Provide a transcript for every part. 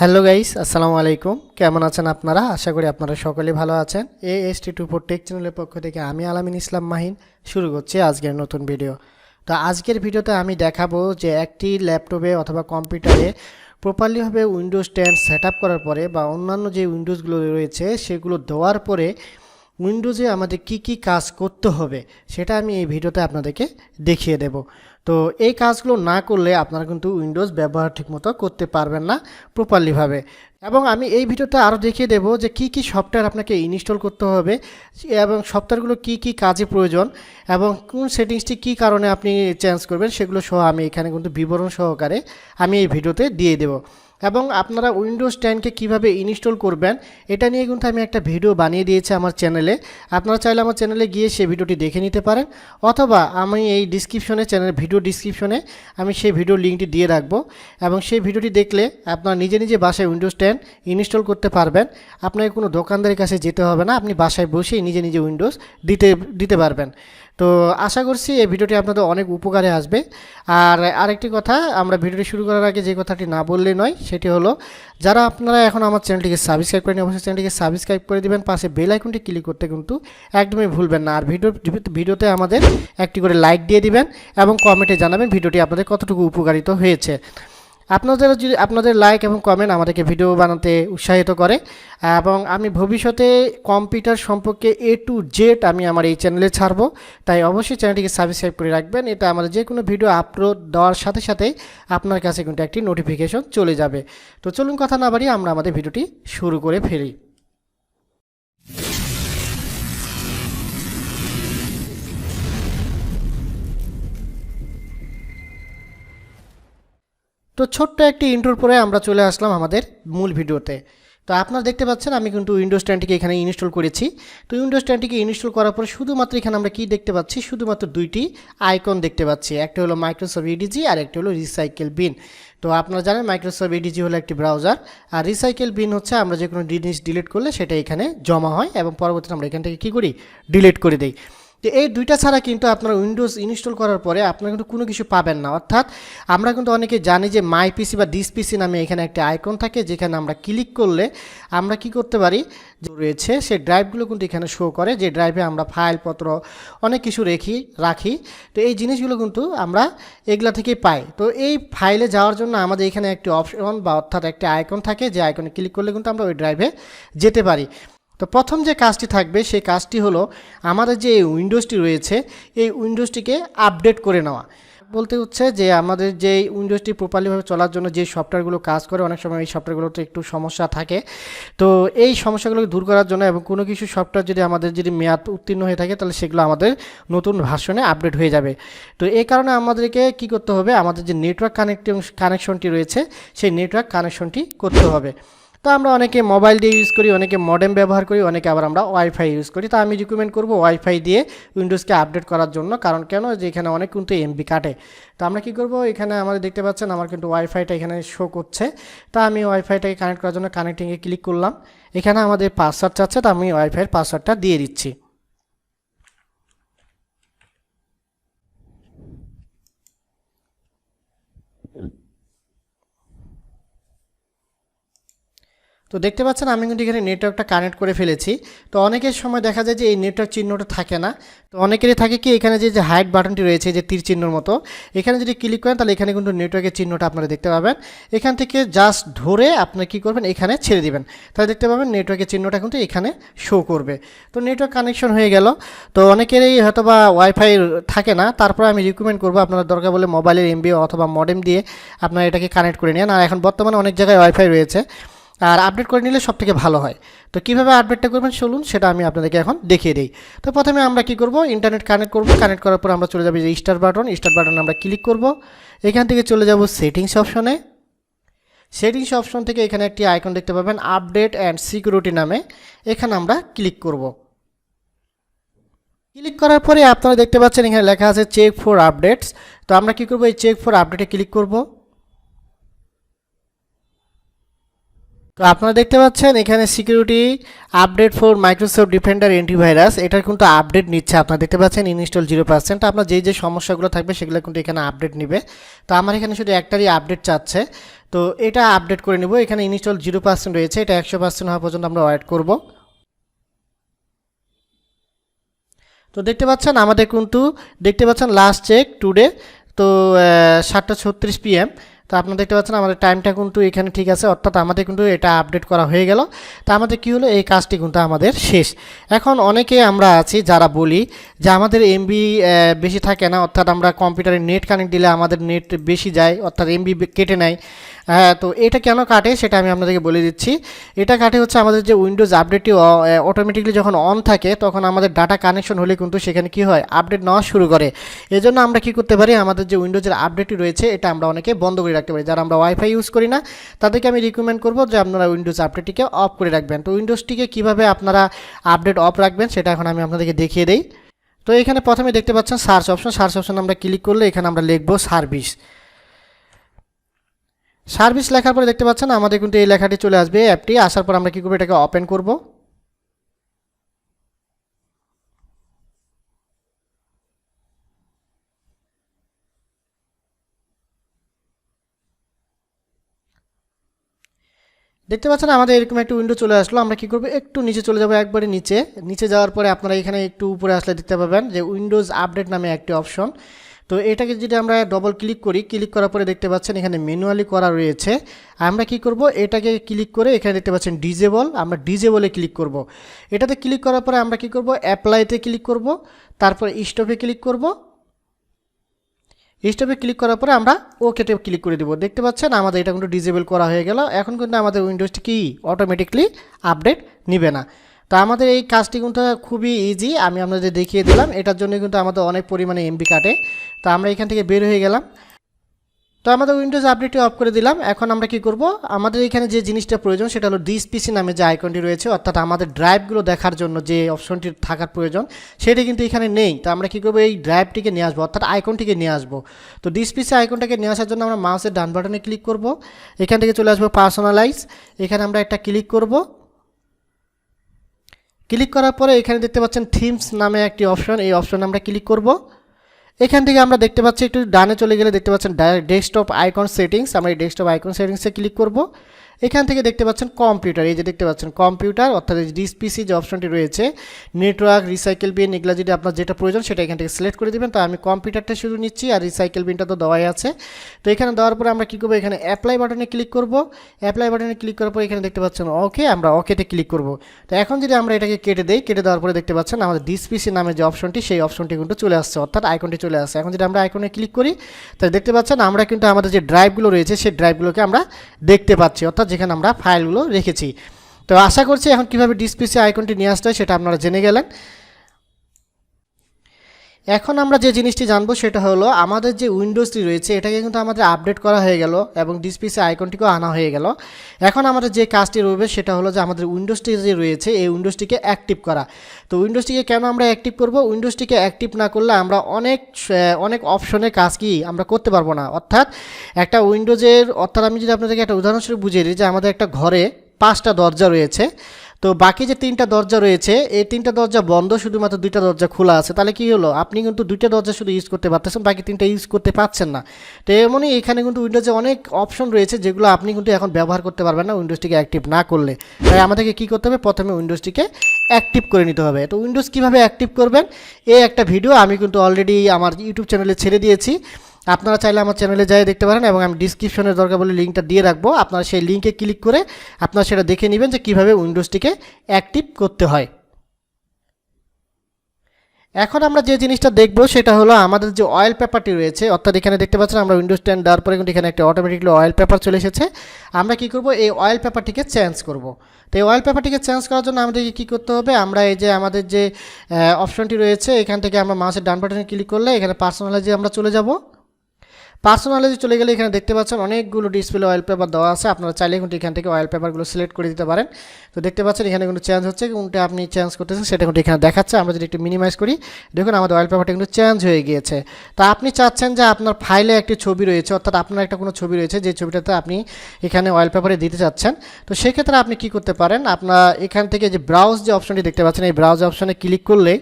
Hello guys, আসসালামু আলাইকুম। কেমন আছেন আপনারা? আশা করি আপনারা সকলেই ভালো আছেন। AST24 টেক চ্যানেলের পক্ষ থেকে আমি আলামিন ইসলাম মাহিন শুরু করছি আজকের নতুন ভিডিও। তো আজকের ভিডিওতে আমি দেখাবো যে একটি ল্যাপটপে অথবা কম্পিউটারে প্রপারলিভাবে উইন্ডোজ 10 সেট আপ করার পরে বা অন্যান্য যে উইন্ডোজগুলো রয়েছে সেগুলো দেওয়ার পরে উইন্ডোজে আমাদের কি কি কাজ করতে হবে সেটা আমি এই ভিডিওতে আপনাদেরকে দেখিয়ে দেব। তো এই কাজগুলো না করলে আপনারা কিন্তু উইন্ডোজ ব্যবহার ঠিকমতো করতে পারবেন না প্রপারলিভাবে। এবং আমি এই ভিডিওতে আরও দেখিয়ে দেব যে কি কি সফটওয়্যার আপনাকে ইনস্টল করতে হবে এবং সফটওয়্যারগুলো কি কি কাজে প্রয়োজন এবং কোন সেটিংসটি কী কারণে আপনি চেঞ্জ করবেন সেগুলো সহ আমি এখানে কিন্তু বিবরণ সহকারে আমি এই ভিডিওতে দিয়ে দেব। এবং আপনারা উইন্ডোজ 10কে কীভাবে ইনস্টল করবেন এটা নিয়ে কিন্তু আমি একটা ভিডিও বানিয়ে দিয়েছি আমার চ্যানেলে। আপনারা চাইলে আমার চ্যানেলে গিয়ে সেই ভিডিওটি দেখে নিতে পারেন, অথবা আমি এই ডিসক্রিপশনে ভিডিও ডিসক্রিপশনে আমি সেই ভিডিও লিঙ্কটি দিয়ে রাখবো এবং সেই ভিডিওটি দেখলে আপনারা নিজে নিজে বাসায় উইন্ডোজ 10 ইনস্টল করতে পারবেন। আপনাকে কোনো দোকানদারের কাছে যেতে হবে না, আপনি বাসায় বসেই নিজে নিজে উইন্ডোজ দিতে পারবেন। তো আশা করছি এই ভিডিওটি আপনাদের অনেক উপকারে আসবে। আর আরেকটি কথা, আমরা ভিডিওটি শুরু করার আগে যে কথাটি না বললে নয় সেটি হলো, যারা আপনারা এখন আমার চ্যানেলটিকে সাবস্ক্রাইব করেন অবশ্যই চ্যানেলটিকে সাবস্ক্রাইব করে দিবেন, পাশে বেল আইকনটি ক্লিক করতে কিন্তু একদমই ভুলবেন না। আর ভিডিওতে আমাদের একটি করে লাইক দিয়ে দিবেন এবং কমেন্টে জানাবেন ভিডিওটি আপনাদের কতটুকু উপকারিত হয়েছে। আপনাদের লাইক এবং কমেন্ট আমাদেরকে ভিডিও বানাতে উৎসাহিত করে এবং আমি ভবিষ্যতে কম্পিউটার সম্পর্কে A to Z আমি আমার এই চ্যানেলে ছাড়বো, তাই অবশ্যই চ্যানেলটিকে সাবস্ক্রাইব করে রাখবেন। এটা আমাদের যে কোনো ভিডিও আপলোড দেওয়ার সাথে সাথেই আপনার কাছে কিন্তু একটি নোটিফিকেশন চলে যাবে। তো চলুন কথা না বাড়িয়ে আমরা আমাদের ভিডিওটি শুরু করে ফেলি। তো ছোট্ট একটি ইন্ট্রোর পরে আমরা চলে আসলাম আমাদের মূল ভিডিওতে। তো আপনারা দেখতে পাচ্ছেন আমি কিন্তু উইন্ডোজ 10টিকে এখানে ইনস্টল করেছি। তো উইন্ডোজ 10টিকে ইনস্টল করার পরে শুধুমাত্র এখানে আমরা কি দেখতে পাচ্ছি, শুধুমাত্র দুইটি আইকন দেখতে পাচ্ছি। একটা হলো মাইক্রোসফট ইডিজি আর একটা হলো রিসাইকেল বিন। তো আপনারা জানেন মাইক্রোসফট ইডিজি হলো একটি ব্রাউজার, আর রিসাইকেল বিন হচ্ছে আমরা যে কোনো জিনিস ডিলিট করলে সেটা এখানে জমা হয় এবং পরবর্তীতে আমরা এখান থেকে কী করি, ডিলিট করে দিই। তো এই দুইটা ছাড়া কিন্তু আপনার উইন্ডোজ ইনস্টল করার পরে আপনারা কিন্তু কোনো কিছু পাবেন না। অর্থাৎ আমরা কিন্তু অনেকে জানি যে মাই পিসি বা দিস পিসি নামে এখানে একটা আইকন থাকে, যেখানে আমরা ক্লিক করলে আমরা কি করতে পারি, যে রয়েছে সেই ড্রাইভগুলো কিন্তু এখানে শো করে, যে ড্রাইভে আমরা ফাইলপত্র অনেক কিছু রাখি। তো এই জিনিসগুলো কিন্তু আমরা এগুলা থেকেই পাই। তো এই ফাইলে যাওয়ার জন্য আমাদের এখানে একটি অপশন বা অর্থাৎ একটি আইকন থাকে, যে আইকনে ক্লিক করলে কিন্তু আমরা ওই ড্রাইভে যেতে পারি। তো প্রথম যে কাজটি থাকবে সেই কাজটি হলো আমাদের যে উইন্ডোজটি রয়েছে এই উইন্ডোজটিকে আপডেট করে নেওয়া। বলতে হচ্ছে যে আমাদের যে উইন্ডোজটি প্রপারলিভাবে চলার জন্য যে সফটওয়্যারগুলো কাজ করে, অনেক সময় এই সফটওয়্যারগুলোতে একটু সমস্যা থাকে। তো এই সমস্যাগুলোকে দূর করার জন্য এবং কোনো কিছু সফটওয়্যার যদি মেয়াদ উত্তীর্ণ হয়ে থাকে তাহলে সেগুলো আমাদের নতুন ভার্সনে আপডেট হয়ে যাবে। তো এই কারণে আমাদেরকে কি করতে হবে, আমাদের যে নেটওয়ার্ক কানেকশনটি রয়েছে সেই নেটওয়ার্ক কানেকশনটি করতে হবে। তো আমরা অনেকে মোবাইল দিয়ে ইউজ করি, অনেকে মডেম ব্যবহার করি, অনেকে আবার আমরা ওয়াইফাই ইউজ করি। তো আমি রিকমেন্ড করব ওয়াইফাই দিয়ে উইন্ডোজকে আপডেট করার জন্য, কারণ কেন, যে এখানে অনেক কিন্তু এমবি কাটে। তো আমরা কি করব, এখানে আমাদের দেখতে পাচ্ছেন আমার কিন্তু ওয়াইফাইটা এখানে শো করছে। তা আমি ওয়াইফাইটাকে কানেক্ট করার জন্য কানেক্টিংয়ে ক্লিক করলাম। এখানে আমাদের পাসওয়ার্ড চাচ্ছে, তো আমি ওয়াইফাইয়ের পাসওয়ার্ডটা দিয়ে দিচ্ছি। তো দেখতে পাচ্ছেন আমি কিন্তু এখানে নেটওয়ার্কটা কানেক্ট করে ফেলেছি। তো অনেকের সময় দেখা যায় যে এই নেটওয়ার্ক চিহ্নটা থাকে না। তো অনেকেরই থাকে কি, এখানে যে হাইড বাটনটি রয়েছে যে তীর চিহ্নর মতো, এখানে যদি ক্লিক করেন তাহলে এখানে কিন্তু নেটওয়ার্কের চিহ্নটা আপনারা দেখতে পাবেন। এখান থেকে জাস্ট ধরে আপনি কি করবেন, এখানে ছেড়ে দিবেন, তাহলে দেখতে পাবেন নেটওয়ার্কের চিহ্নটা কিন্তু এখানে শো করবে। তো নেটওয়ার্ক কানেকশন হয়ে গেল। তো অনেকেরই হয়তো বা ওয়াইফাই থাকে না, তারপর আমি রিকমেন্ড করবো আপনারা দরকার বলে মোবাইলের এমবি অথবা মডেম দিয়ে আপনারা এটাকে কানেক্ট করে নিন। আর এখন বর্তমানে অনেক জায়গায় ওয়াইফাই রয়েছে, আর আপডেট করে নিলে সব থেকে ভালো হয়। তো কীভাবে আপডেটটা করবেন চলুন সেটা আমি আপনাদেরকে এখন দেখিয়ে দিই। তো প্রথমে আমরা কি করব, ইন্টারনেট কানেক্ট করব। কানেক্ট করার পর আমরা চলে যাব যে স্টার বাটন আমরা ক্লিক করব। এখান থেকে চলে যাব সেটিংস অপশনে। সেটিংস অপশন থেকে এখানে একটি আইকন দেখতে পাবেন আপডেট অ্যান্ড সিকিউরিটি নামে, এখানে আমরা ক্লিক করব। ক্লিক করার পরে আপনারা দেখতে পাচ্ছেন এখানে লেখা আছে চেক ফর আপডেটস। তো আমরা কি করব, এই চেক ফর আপডেটে ক্লিক করব। তো আপনারা দেখতে পাচ্ছেন এখানে security update for Microsoft defender antivirus, এটার কিন্তু আপডেট নিচ্ছে। আপনারা দেখতে পাচ্ছেন ইনস্টল 0%। আপনার যে সমস্যাগুলো থাকবে সেগুলো কিন্তু এখানে আপডেট নেবে। তো আমার এখানে শুধু একটারই আপডেট চাচ্ছে, তো এটা আপডেট করে নেব। এখানে ইনস্টল 0% রয়েছে, এটা 100% হওয়া পর্যন্ত আমরা ওয়েট করব। তো দেখতে পাচ্ছেন আমাদের কিন্তু দেখতে পাচ্ছেন লাস্ট চেক টুডে, তো 7:36 PM। তো আপনারা দেখতে পাচ্ছেন আমাদের টাইমটা কিন্তু এখানে ঠিক আছে, অর্থাৎ আমাদের কিন্তু এটা আপডেট করা হয়ে গেল। তো আমাদের কী হলো, এই কাজটি কিন্তু আমাদের শেষ। এখন অনেকে আমরা আছি যারা বলি যে আমাদের এমবি বেশি থাকে না, অর্থাৎ আমরা কম্পিউটারে নেট কানেক্ট দিলে আমাদের নেট বেশি যায়, অর্থাৎ এমবি কেটে নেয়। হ্যাঁ, তো এটা কেন কাটে সেটা আমি আপনাদেরকে বলে দিচ্ছি। এটা কাটে হচ্ছে আমাদের যে উইন্ডোজ আপডেটটি অটোমেটিকলি যখন অন থাকে তখন আমাদের ডাটা কানেকশন হলে কিন্তু সেখানে কি হয়, আপডেট নেওয়া শুরু করে। এই জন্য আমরা কি করতে পারি, আমাদের যে উইন্ডোজের আপডেটটি রয়েছে এটা আমরা অনেকে বন্ধ করে রাখতে পারি। যারা আমরা ওয়াইফাই ইউজ করি না তাদেরকে আমি রিকমেন্ড করবো যে আপনারা উইন্ডোজ আপডেটটিকে অফ করে রাখবেন। তো উইন্ডোজটিকে কীভাবে আপনারা আপডেট অফ রাখবেন সেটা এখন আমি আপনাদেরকে দেখিয়ে দিই। তো এখানে প্রথমে দেখতে পাচ্ছেন সার্চ অপশন আমরা ক্লিক করলে এখানে আমরা লিখবো সার্ভিস লেখার পরে দেখতে পাচ্ছেন আমাদের কিন্তু এই লেখাটি চলে আসবে। অ্যাপটি আসার পর আমরা কী করবো, এটাকে ওপেন করব। দেখতে পাচ্ছেন আমাদের এরকম একটা উইন্ডো চলে আসলো। আমরা কী করবো, একটু নিচে চলে যাবো, একবারে নিচে যাওয়ার পরে আপনারা এখানে একটু উপরে আসলে দেখতে পাবেন যে উইন্ডোজ আপডেট নামে একটি অপশন। তো এটাকে যদি আমরা ডবল ক্লিক করি, ক্লিক করার পরে দেখতে পাচ্ছেন এখানে ম্যানুয়ালি করা রয়েছে। আমরা কি করব, এটাকে ক্লিক করে এখানে দেখতে পাচ্ছেন ডিজেবল, আমরা ডিজেবলে ক্লিক করব। এটাতে ক্লিক করার পরে আমরা কি করব, অ্যাপ্লাইতে ক্লিক করব, তারপর স্টপে ক্লিক করব। স্টপে ক্লিক করার পরে আমরা ওকেতে ক্লিক করে দেবো। দেখতে পাচ্ছেন আমাদের এটা কিন্তু ডিজেবল করা হয়ে গেল। এখন কিন্তু আমাদের উইন্ডোজটি কি অটোমেটিকলি আপডেট নেবে না। তো আমাদের এই কাজটি কিন্তু খুবই ইজি, আমি আপনাদের দেখিয়ে দিলাম। এটার জন্য কিন্তু আমাদের অনেক পরিমাণে এমবি কাটে। তো আমরা এখান থেকে বের হয়ে গেলাম। তো আমাদের উইন্ডোজ আপডেটটি অফ করে দিলাম। এখন আমরা কি করব, আমাদের এখানে যে জিনিসটা প্রয়োজন সেটা হলো দিস পিসি নামে যে আইকনটি রয়েছে, অর্থাৎ আমাদের ড্রাইভগুলো দেখার জন্য যে অপশনটি থাকার প্রয়োজন সেটি কিন্তু এখানে নেই। তো আমরা কী করবো, এই ড্রাইভটিকে নিয়ে আসবো, অর্থাৎ আইকনটিকে নিয়ে আসবো। তো দিস পিসি আইকনটাকে নিয়ে আসার জন্য আমরা মাউসের ডান বাটনে ক্লিক করব। এখান থেকে চলে আসবো পার্সোনালাইজ, এখানে আমরা একটা ক্লিক করব। ক্লিক করার পরে এখানে দেখতে পাচ্ছেন থিমস নামে একটি অপশন, এই অপশনে আমরা ক্লিক করব। এখান থেকে আমরা দেখতে পাচ্ছি একটু ডানে চলে গেলে দেখতে পাচ্ছেন ডেস্কটপ আইকন সেটিংস, আমরা এই ডেস্কটপ আইকন সেটিংসে ক্লিক করব। এখান থেকে দেখতে পাচ্ছেন কম্পিউটার, এই যে দেখতে পাচ্ছেন কম্পিউটার, অর্থাৎ ডিস পিসি যে অপশনটি রয়েছে, নেটওয়ার্ক, রিসাইকেল বিন, এগুলো যদি আপনার যেটা প্রয়োজন সেটা এখান থেকে সিলেক্ট করে দেবেন। তো আমি কম্পিউটারটা শুধু নিচ্ছি, আর রিসাইকেল বিনটা তো দেওয়াই আছে। তো এখানে দেওয়ার পরে আমরা কী করবো, এখানে অ্যাপ্লাই বাটনে ক্লিক করব। অ্যাপ্লাই বাটনে ক্লিক করার পর এখানে দেখতে পাচ্ছেন ওকে, আমরা ওকেতে ক্লিক করব। তো এখন যদি আমরা এটাকে কেটে দেই, কেটে দেওয়ার পরে দেখতে পাচ্ছেন আমাদের ডিস পিসি নামে যে অপশনটি সেই অপশনটি কিন্তু চলে আসছে, অর্থাৎ আইকনটি চলে আসছে। এখন যদি আমরা আইকনে ক্লিক করি তাহলে দেখতে পাচ্ছেন আমরা কিন্তু আমাদের যে ড্রাইভগুলো রয়েছে সেই ড্রাইভগুলোকে আমরা দেখতে পাচ্ছি, অর্থাৎ যেখানে আমরা ফাইলগুলো রেখেছি। তো আশা করছি এখন কিভাবে ডিস পিসি আইকনটি নিয়ে আসতে হয় সেটা আপনারা জেনে গেলেন। এখন আমরা যে জিনিসটি জানবো সেটা হলো আমাদের যে উইন্ডোজটি রয়েছে এটাকে কিন্তু আমাদের আপডেট করা হয়ে গেল এবং ডিস পিসি আইকনটিকেও আনা হয়ে গেল। এখন আমাদের যে কাজটি রয়েছে সেটা হলো যে আমাদের উইন্ডোজটি যে রয়েছে এই উইন্ডোজটিকে অ্যাক্টিভ করা। তো উইন্ডোজটিকে কেন আমরা অ্যাক্টিভ করব, উইন্ডোজটিকে অ্যাক্টিভ না করলে আমরা অনেক অপশনের কাজ কি আমরা করতে পারবো না। অর্থাৎ একটা উইন্ডোজের, অর্থাৎ আমি যদি আপনাদেরকে একটা উদাহরণস্বরূপ বুঝিয়ে দিই যে আমাদের একটা ঘরে 5টা দরজা রয়েছে, তো বাকি যে 3টা দরজা রয়েছে এই 3টা দরজা বন্ধ, শুধুমাত্র 2টা দরজা খোলা আছে। তাহলে কি হলো, আপনি কিন্তু 2টা দরজা শুধু ইউজ করতে পারতেছেন, বাকি 3টা ইউজ করতে পারছেন না। তো এমনই এখানে কিন্তু উইন্ডোজে অনেক অপশন রয়েছে যেগুলো আপনি কিন্তু এখন ব্যবহার করতে পারবেন না উইন্ডোজটিকে অ্যাক্টিভ না করলে। তাই আমাদেরকে কী করতে হবে, প্রথমে উইন্ডোজটিকে অ্যাক্টিভ করে নিতে হবে। তো উইন্ডোজ কীভাবে অ্যাক্টিভ করবেন এই একটা ভিডিও আমি কিন্তু অলরেডি আমার ইউটিউব চ্যানেলে ছেড়ে দিয়েছি, আপনারা চাইলে আমার চ্যানেলে যাই দেখতে পারেন এবং আমি ডিসক্রিপশনে দরকার বলে লিঙ্কটা দিয়ে রাখবো। আপনারা সেই লিঙ্কে ক্লিক করে আপনারা সেটা দেখে নেবেন যে কীভাবে উইন্ডোজটিকে অ্যাক্টিভ করতে হয়। এখন আমরা যে জিনিসটা দেখব সেটা হলো আমাদের যে অয়েল পেপারটি রয়েছে, অর্থাৎ এখানে দেখতে পাচ্ছেন আমরা উইন্ডোজ 10 দেওয়ার পরে কিন্তু এখানে একটা অটোমেটিকলি অয়েল পেপার চলে এসেছে। আমরা কি করব, এই অয়েল পেপারটিকে চেঞ্জ করব। তো এই অয়েল পেপারটিকে চেঞ্জ করার জন্য আমাদেরকে কী করতে হবে, আমরা এই যে আমাদের যে অপশনটি রয়েছে এখান থেকে আমরা মাউসের ডান বাটনে ক্লিক করলে এখানে পার্সোনালাইজে আমরা চলে যাব। পার্সোনালিতে চলে গেলে এখানে দেখতে পাচ্ছেন অনেকগুলো ডিসপ্লে ওয়ালপেপার দেওয়া আছে, আপনারা চাইলে কিন্তু এখান থেকে ওয়ালপেপারগুলো সিলেক্ট করে দিতে পারেন। তো দেখতে পাচ্ছেন এখানে কিন্তু চেঞ্জ হচ্ছে, কোনটা আপনি চেঞ্জ করতেছেন সেটা কিন্তু এখানে দেখাচ্ছে। আমরা যদি একটু মিনিমাইজ করি, দেখুন আমাদের ওয়ালপেপারটা কিন্তু চেঞ্জ হয়ে গিয়েছে। তা আপনি চাচ্ছেন যে আপনার ফাইলে একটি ছবি রয়েছে, অর্থাৎ আপনার একটা কোনো ছবি রয়েছে যে ছবিটাতে আপনি এখানে ওয়ালপেপারে দিতে চাচ্ছেন। তো সেক্ষেত্রে আপনি কি করতে পারেন, আপনার এখান থেকে যে ব্রাউজ যে অপশনটি দেখতে পাচ্ছেন, এই ব্রাউজ অপশনে ক্লিক করলে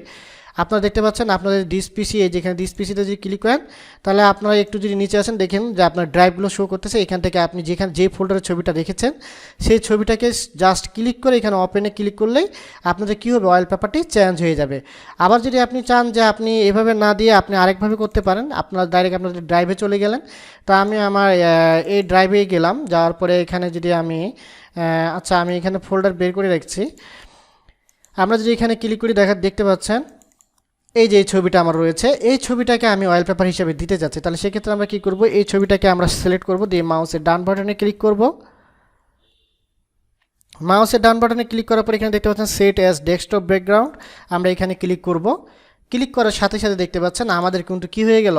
আপনারা দেখতে পাচ্ছেন আপনাদের ডিস পিসি, এই যেখানে ডিস পিসিতে যদি ক্লিক করেন তাহলে আপনারা একটু যদি নিচে আসেন দেখেন যে আপনার ড্রাইভগুলো শো করতেছে। এখান থেকে আপনি যে ফোল্ডারের ছবিটা রেখেছেন সেই ছবিটাকে জাস্ট ক্লিক করে এখানে ওপেনে ক্লিক করলেই আপনাদের কী হবে, ওয়ালপেপারটি চেঞ্জ হয়ে যাবে। আবার যদি আপনি চান যে আপনি এভাবে না দিয়ে আপনি আরেকভাবে করতে পারেন, আপনার ডাইরেক্ট আপনাদের ড্রাইভে চলে গেলেন। তো আমি আমার এই ড্রাইভে গেলাম, যাওয়ার পরে এখানে যদি আমি আচ্ছা আমি এখানে ফোল্ডার বের করে রাখছি। আমরা যদি এখানে ক্লিক করি দেখতে পাচ্ছেন এই যে এই ছবিটা আমার রয়েছে, এই ছবিটাকে আমি ওয়ালপেপার হিসেবে দিতে যাচ্ছি। তাহলে সেক্ষেত্রে আমরা কী করব, এই ছবিটাকে আমরা সিলেক্ট করব, দিয়ে মাউসের ডান বাটনে ক্লিক করব। মাউসের ডান বাটনে ক্লিক করার পর এখানে দেখতে পাচ্ছেন সেট অ্যাজ ডেস্কটপ ব্যাকগ্রাউন্ড, আমরা এখানে ক্লিক করব। ক্লিক করার সাথে সাথে দেখতে পাচ্ছেন আমাদের কিন্তু কী হয়ে গেল,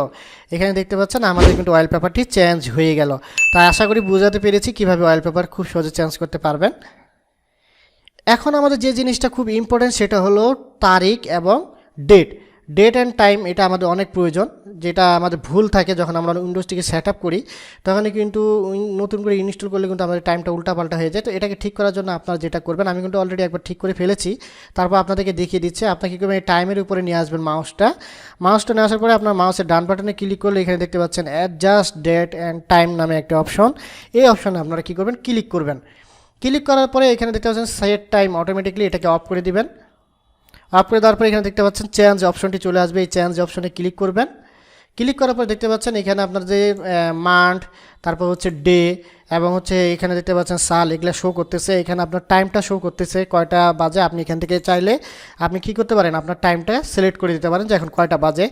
এখানে দেখতে পাচ্ছেন আমাদের কিন্তু ওয়ালপেপারটি চেঞ্জ হয়ে গেল। তাই আশা করি বোঝাতে পেরেছি কীভাবে ওয়ালপেপার খুব সহজে চেঞ্জ করতে পারবেন। এখন আমাদের যে জিনিসটা খুব ইম্পর্টেন্ট সেটা হলো তারিখ এবং ডেট। ডেট অ্যান্ড টাইম এটা আমাদের অনেক প্রয়োজন, যেটা আমাদের ভুল থাকে যখন আমরা উইন্ডোজটিকে সেট আপ করি, তখন কিন্তু নতুন করে ইনস্টল করলে কিন্তু আমাদের টাইমটা উল্টাপাল্টা হয়ে যায়। তো এটাকে ঠিক করার জন্য আপনারা যেটা করবেন, আমি কিন্তু অলরেডি একবার ঠিক করে ফেলেছি, তারপর আপনাদেরকে দেখিয়ে দিচ্ছে। আপনাকে কী করবেন, এই টাইমের উপরে নিয়ে আসবেন মাউসটা নিয়ে আসার পরে আপনার মাউসের ডান বাটনে ক্লিক করলে এখানে দেখতে পাচ্ছেন অ্যাডজাস্ট ডেট অ্যান্ড টাইম নামে একটা অপশন। এই অপশনে আপনারা কী করবেন, ক্লিক করবেন। ক্লিক করার পরে এখানে দেখতে পাচ্ছেন সেট টাইম অটোমেটিকলি, এটাকে অফ করে দিবেন। অফ করে দেওয়ার পরে এখানে দেখতে পাচ্ছেন চেঞ্জ অপশনটি চলে আসবে, এই চেঞ্জ অপশনে ক্লিক করবেন। ক্লিক করার পর দেখতে পাচ্ছেন এখানে আপনার যে মান্থ, তারপর হচ্ছে ডে এবং হচ্ছে এখানে দেখতে পাচ্ছেন সাল, এগুলো শো করতেছে। এখানে আপনার টাইমটা শো করতেছে কয়টা বাজে। আপনি এখান থেকে চাইলে আপনি কী করতে পারেন, আপনার টাইমটা সিলেক্ট করে দিতে পারেন যে এখন কয়টা বাজে।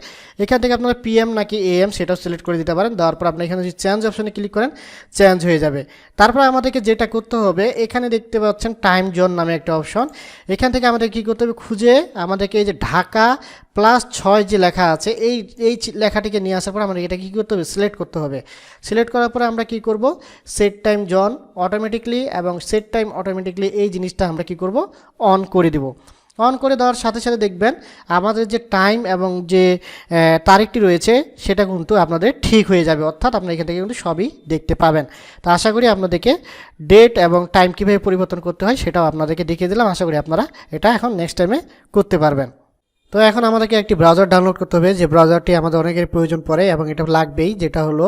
এখান থেকে আপনারা পিএম নাকি এএম সেটাও সিলেক্ট করে দিতে পারেন। দেওয়ার পর আপনি এখানে যদি চেঞ্জ অপশনে ক্লিক করেন চেঞ্জ হয়ে যাবে। তারপর আমাদেরকে যেটা করতে হবে, এখানে দেখতে পাচ্ছেন টাইম জোন নামে একটা অপশন। এখান থেকে আমাদের কী করতে হবে, খুঁজে আমাদেরকে এই যে ঢাকা +6 যে লেখা আছে এই লেখাটিকে নিয়ে আসার পর আমাদের এটা কী করতে হবে, সিলেক্ট করতে হবে। সিলেক্ট করার পরে আমরা কী করব, সেট টাইম জোন অটোমেটিকলি এবং সেট টাইম অটোমেটিকলি এই জিনিসটা আমরা কী করব, অন করে দেব। অন করে দেওয়ার সাথে সাথে দেখবেন আমাদের যে টাইম এবং যে তারিখটি রয়েছে সেটা কিন্তু আপনাদের ঠিক হয়ে যাবে, অর্থাৎ আপনারা এখান থেকে কিন্তু সবই দেখতে পাবেন। তো আশা করি আপনাদেরকে ডেট এবং টাইম কীভাবে পরিবর্তন করতে হয় সেটাও আপনাদেরকে দেখিয়ে দিলাম। আশা করি আপনারা এটা এখন নেক্সট টাইমে করতে পারবেন। তো এখন আমাদেরকে একটি ব্রাউজার ডাউনলোড করতে হবে, যে ব্রাউজারটি আমাদের অনেকের প্রয়োজন পড়ে এবং এটা লাগবেই, যেটা হলো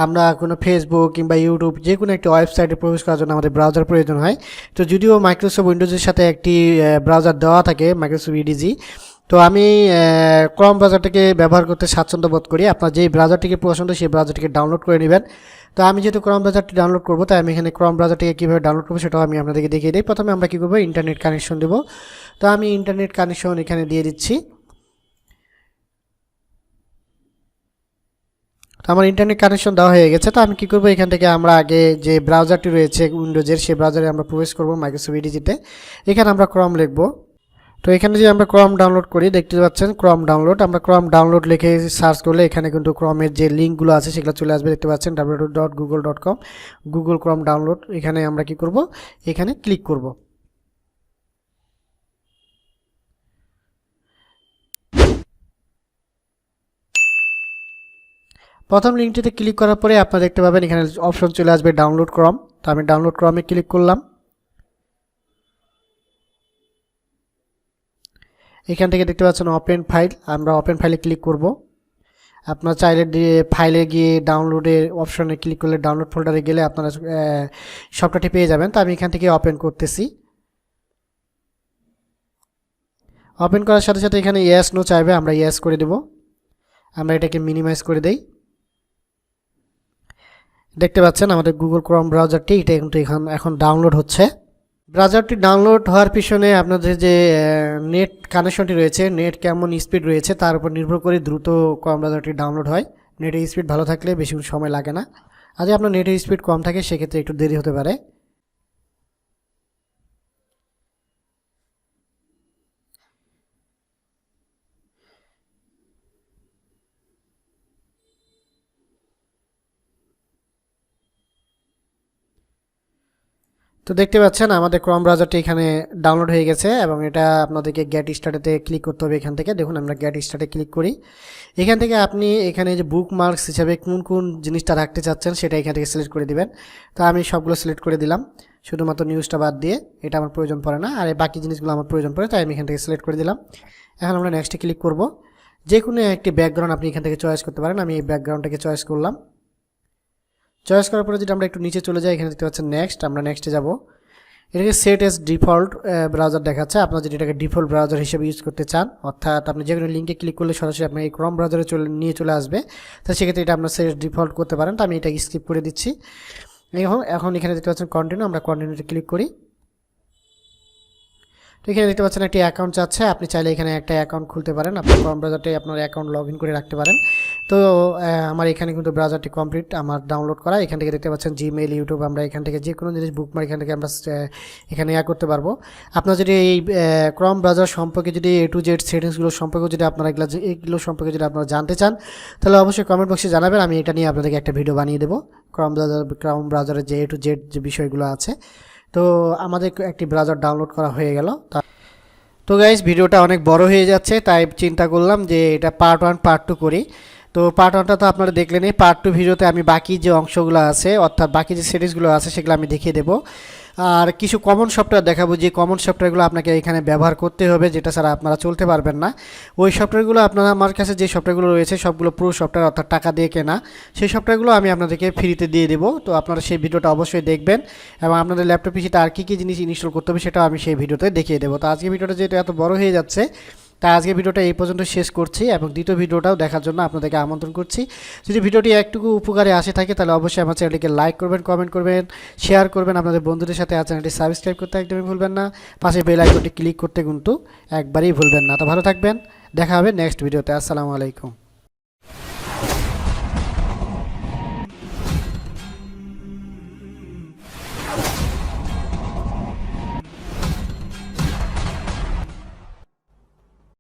আমরা কোনো ফেসবুক কিংবা ইউটিউব যে কোনো একটি ওয়েবসাইটে প্রবেশ করার জন্য আমাদের ব্রাউজার প্রয়োজন হয়। তো যদিও মাইক্রোসফট উইন্ডোজের সাথে একটি ব্রাউজার দেওয়া থাকে, মাইক্রোসফট ইডিজি, তো আমি ক্রম ব্রাউজারটিকে ব্যবহার করতে স্বাচ্ছন্দ্য বোধ করি। আপনার যেই ব্রাউজারটিকে পছন্দ সেই ব্রাউজারটিকে ডাউনলোড করে নেবেন। তো আমি যেহেতু ক্রম ব্রাউজারটি ডাউনলোড করবো, তাই আমি এখানে ক্রম ব্রাউজারটিকে কীভাবে ডাউনলোড করবো সেটাও আমি আপনাদেরকে দেখিয়ে দিই। প্রথমে আমরা কী করবো, ইন্টারনেট কানেকশন দেবো। তো আমি ইন্টারনেট কানেকশন এখানে দিয়ে দিচ্ছি। তো আমার ইন্টারনেট কানেকশন দেওয়া হয়ে গেছে। তো আমি কী করবো, এখান থেকে আমরা আগে যে ব্রাউজারটি রয়েছে উইন্ডোজের সেই ব্রাউজারে আমরা প্রবেশ করবো মাইক্রোসফট ইডিজিতে। এখানে আমরা ক্রম লিখবো। তো এখানে যদি আমরা ক্রম ডাউনলোড করি, দেখতে পাচ্ছেন ক্রম ডাউনলোড, আমরা ক্রম ডাউনলোড লিখে সার্চ করলে এখানে কিন্তু ক্রমের যে লিঙ্কগুলো আছে সেগুলো চলে আসবে। দেখতে পাচ্ছেন www.google.com, গুগল ক্রম ডাউনলোড। এখানে আমরা কি করব, এখানে ক্লিক করব। প্রথম লিঙ্কটিতে ক্লিক করার পরে আপনারা দেখতে পাবেন এখানে অপশন চলে আসবে ডাউনলোড ক্রম। তো আমি ডাউনলোড ক্রমে ক্লিক করলাম। এখান থেকে দেখতে পাচ্ছেন ওপেন ফাইল, আমরা ওপেন ফাইলে ক্লিক করব। আপনারা চাইলে ফাইলে গিয়ে ডাউনলোডের অপশনে ক্লিক করলে ডাউনলোড ফোল্ডারে গেলে আপনারা সফটওয়্যারটি পেয়ে যাবেন। তো আমি এখান থেকে ওপেন করতেছি। ওপেন করার সাথে সাথে এখানে ইয়েস নো চাইবে, আমরা ইয়েস করে দেব। আমরা এটাকে মিনিমাইজ করে দেই। দেখতে পাচ্ছেন আমাদের গুগল ক্রোম ব্রাউজারটি এটা কিন্তু এখন ডাউনলোড হচ্ছে। ব্রাউজারটি ডাউনলোড হওয়ার পিছনে আপনাদের যে নেট কানেকশনটি রয়েছে, নেট কেমন স্পিড রয়েছে তার উপর নির্ভর করে দ্রুত ক্রোম ব্রাউজারটি ডাউনলোড হয়। নেটের স্পিড ভালো থাকলে বেশি সময় লাগে না, আর যদি আপনার নেটের স্পিড কম থাকে সেক্ষেত্রে একটু দেরি হতে পারে। তো দেখতে পাচ্ছেন আমাদের ক্রোম ব্রাউজারটি এখানে ডাউনলোড হয়ে গেছে এবং এটা আপনাদেরকে গেট স্টার্টেতে ক্লিক করতে হবে। এখান থেকে দেখুন আমরা গেট স্টার্টে ক্লিক করি। এখান থেকে আপনি এখানে যে বুকমার্কস হিসাবে কোন কোন জিনিসটা রাখতে চাচ্ছেন সেটা এখান থেকে সিলেক্ট করে দিবেন। তো আমি সবগুলো সিলেক্ট করে দিলাম, শুধুমাত্র নিউজটা বাদ দিয়ে। এটা আমার প্রয়োজন পড়ে না, আর বাকি জিনিসগুলো আমার প্রয়োজন পড়ে, তাই আমি এখান থেকে সিলেক্ট করে দিলাম। এখন আমরা নেক্সটে ক্লিক করব। যে কোনো একটি ব্যাকগ্রাউন্ড আপনি এখান থেকে চয়েস করতে পারেন। আমি এই ব্যাকগ্রাউন্ডটাকে চয়েস করলাম। চয়েস করার পরে যদি আমরা একটু নিচে চলে যাই, এখানে দেখতে পাচ্ছেন নেক্সট, আমরা নেক্সটে যাব। এটাকে সেট এস ডিফল্ট ব্রাউজার দেখাচ্ছে। আপনারা যদি এটাকে ডিফল্ট ব্রাউজার হিসেবে ইউজ করতে চান, অর্থাৎ আপনি যে কোনো লিঙ্কে ক্লিক করলে সরাসরি আপনার এই ক্রোম ব্রাউজারে নিয়ে চলে আসবে, তো সেক্ষেত্রে এটা আপনার সেট ডিফল্ট করতে পারেন। তো আমি এটাকে স্কিপ করে দিচ্ছি। এখন এখানে দেখতে পাচ্ছেন কন্টিনিউ, আমরা কন্টিনিউতে ক্লিক করি। তো এখানে দেখতে পাচ্ছেন একটি অ্যাকাউন্ট চাচ্ছে। আপনি চাইলে এখানে একটা অ্যাকাউন্ট খুলতে পারেন, আপনার ক্রোম ব্রাউজারটাই আপনার অ্যাকাউন্ট লগ ইন করে রাখতে পারেন। তো আমার এখানে কিন্তু ব্রাউজারটি কমপ্লিট আমার ডাউনলোড করা। এখান থেকে দেখতে পাচ্ছেন জিমেইল, ইউটিউব, আমরা এখান থেকে যে কোনো জিনিস বুকমার্ক এখান থেকে আমরা এখানে করতে পারবো। আপনার যদি এই ক্রোম ব্রাউজার সম্পর্কে যদি এ টু জেড সেটিংসগুলো সম্পর্কে যদি আপনারা এগুলো সম্পর্কে যদি আপনারা জানতে চান, তাহলে অবশ্যই কমেন্ট বক্সে জানাবেন। আমি এটা নিয়ে আপনাদেরকে একটা ভিডিও বানিয়ে দেবো, ক্রোম ব্রাউজারের যে এ টু জেড যে বিষয়গুলো আছে। তো আমাদের একটি ব্রাউজার ডাউনলোড করা হয়ে গেল। তো গাইস, ভিডিওটা অনেক বড় হয়ে যাচ্ছে, তাই চিন্তা করলাম যে এটা পার্ট 1 পার্ট 2 করি। তো পার্ট 1টা তো আপনারা দেখলেনই। পার্ট 2 ভিডিওতে আমি বাকি যে অংশগুলো আছে, অর্থাৎ বাকি যে সেটিংসগুলো আছে, সেগুলো আমি দেখিয়ে দেবো। আর কিছু কমন সফটওয়্যার দেখাবো, যে কমন সফটওয়্যারগুলো আপনাকে এখানে ব্যবহার করতে হবে, যেটা ছাড়া আপনারা চলতে পারবেন না। ওই সফটওয়্যারগুলো আপনারা, আমার কাছে যে সফটওয়্যারগুলো রয়েছে সবগুলো প্রো সফটওয়্যার, অর্থাৎ টাকা দিয়ে কেনা। সেই সফটওয়্যারগুলো আমি আপনাদেরকে ফ্রিতে দিয়ে দেবো। তো আপনারা সেই ভিডিওটা অবশ্যই দেখবেন, এবং আপনাদের ল্যাপটপ পিসিতে আর কী জিনিস ইনস্টল করতে হবে সেটাও আমি সেই ভিডিওতে দেখিয়ে দেবো। তো আজকে ভিডিওটা যেহেতু এত বড় হয়ে যাচ্ছে, তাই আজকে ভিডিওটা এই পর্যন্ত শেষ করছি, এবং দ্বিতীয় ভিডিওটাও দেখার জন্য আপনাদেরকে আমন্ত্রণ করছি। যদি ভিডিওটি একটুকু উপকারে আসে থাকে, তাহলে অবশ্যই আমার চ্যানেলটিকে লাইক করবেন, কমেন্ট করবেন, শেয়ার করবেন আপনাদের বন্ধুদের সাথে। আর চ্যানেলটি সাবস্ক্রাইব করতে একদমই ভুলবেন না। পাশে বেল আইকনটি ক্লিক করতে কিন্তু একবারই ভুলবেন না। তো ভালো থাকবেন, দেখা হবে নেক্সট ভিডিওতে। আসসালামু আলাইকুম।